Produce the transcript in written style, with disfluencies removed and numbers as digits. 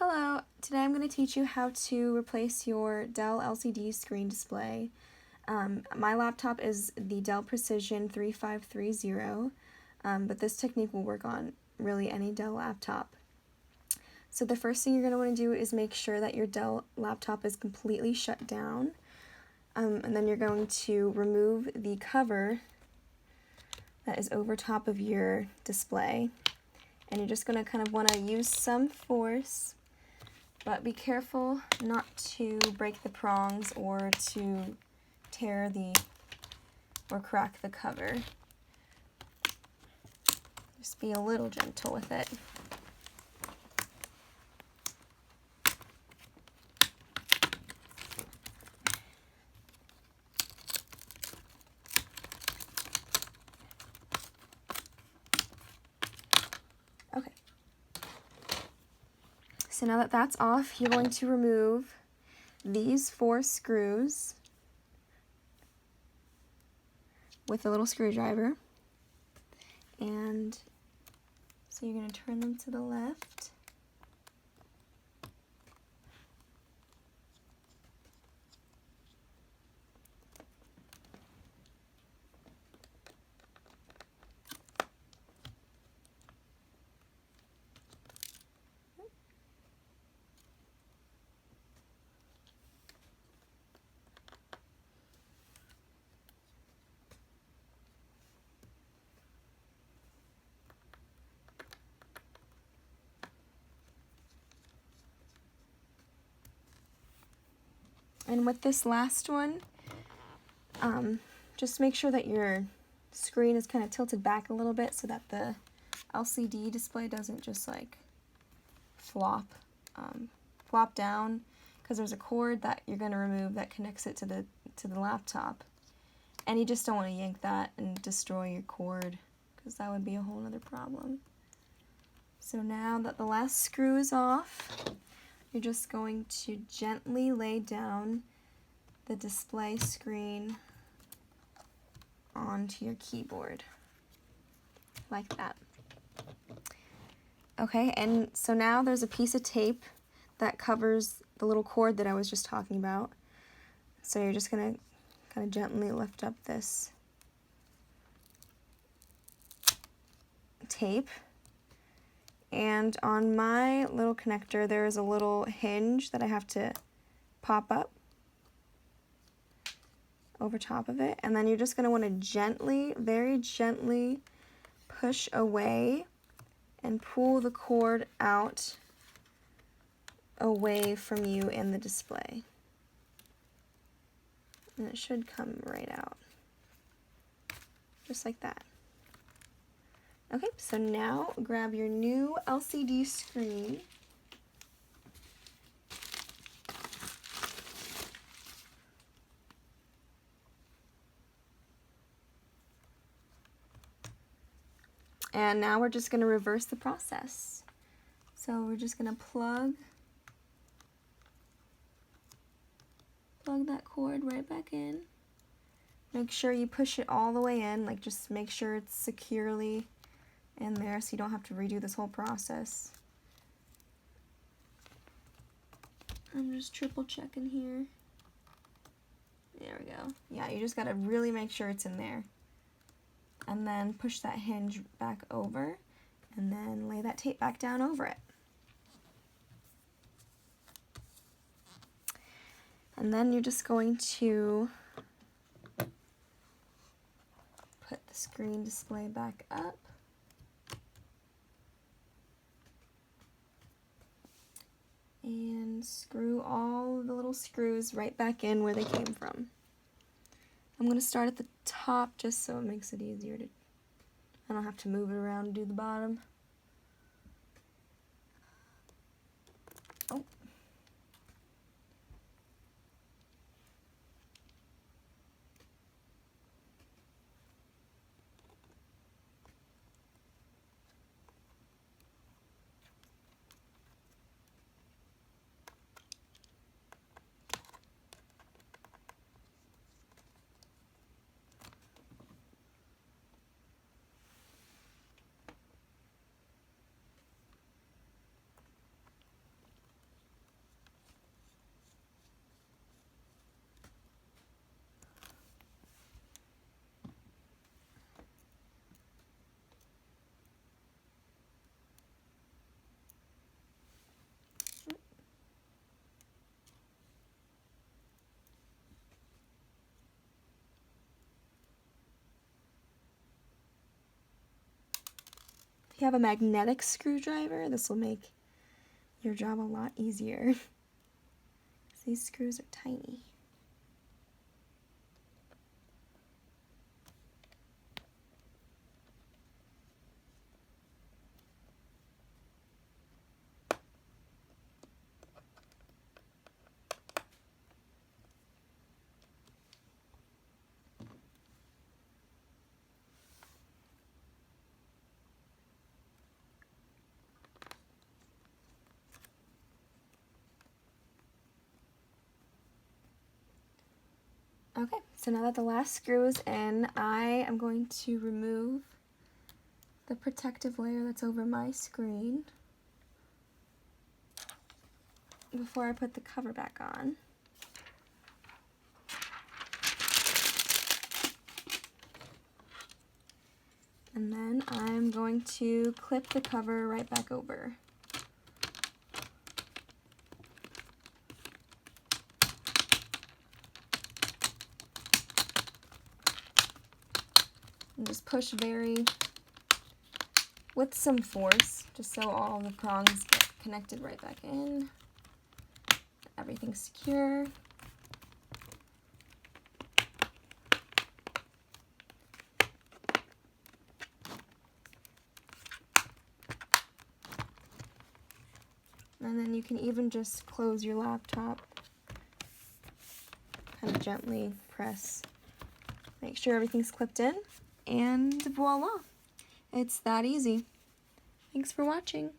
Hello, today I'm going to teach you how to replace your Dell LCD screen display. My laptop is the Dell Precision 3530, but this technique will work on really any Dell laptop. So the first thing you're going to want to do is make sure that your Dell laptop is completely shut down, and then you're going to remove the cover that is over top of your display, and you're just going to kind of want to use some force. But be careful not to break the prongs or to tear or crack the cover. Just be a little gentle with it. Okay. So now that that's off, you're going to remove these 4 screws with a little screwdriver. And so you're going to turn them to the left. And with this last one, just make sure that your screen is kind of tilted back a little bit so that the LCD display doesn't just like flop down, because there's a cord that you're going to remove that connects it to the laptop, and you just don't want to yank that and destroy your cord, because that would be a whole other problem. So now that the last screw is off, you're just going to gently lay down the display screen onto your keyboard, like that. Okay, and so now there's a piece of tape that covers the little cord that I was just talking about. So you're just going to kind of gently lift up this tape. And on my little connector, there is a little hinge that I have to pop up over top of it. And then you're just going to want to gently, very gently push away and pull the cord out away from you and the display. And it should come right out, just like that. Okay, so now grab your new LCD screen. And now we're just going to reverse the process. So we're just going to plug that cord right back in. Make sure you push it all the way in, like just make sure it's securely in there so you don't have to redo this whole process. I'm just triple checking here. There we go. Yeah, you just gotta really make sure it's in there. And then push that hinge back over, and then lay that tape back down over it. And then you're just going to put the screen display back up. And screw all the little screws right back in where they came from. I'm going to start at the top just so it makes it easier to, I don't have to move it around and do the bottom. Oh. you have a magnetic screwdriver, this will make your job a lot easier. These screws are tiny. Okay, so now that the last screw is in, I am going to remove the protective layer that's over my screen before I put the cover back on. And then I'm going to clip the cover right back over. And just push with some force, just so all the prongs get connected right back in. Everything's secure. And then you can even just close your laptop, kind of gently press, make sure everything's clipped in, and voila! It's that easy. Thanks for watching.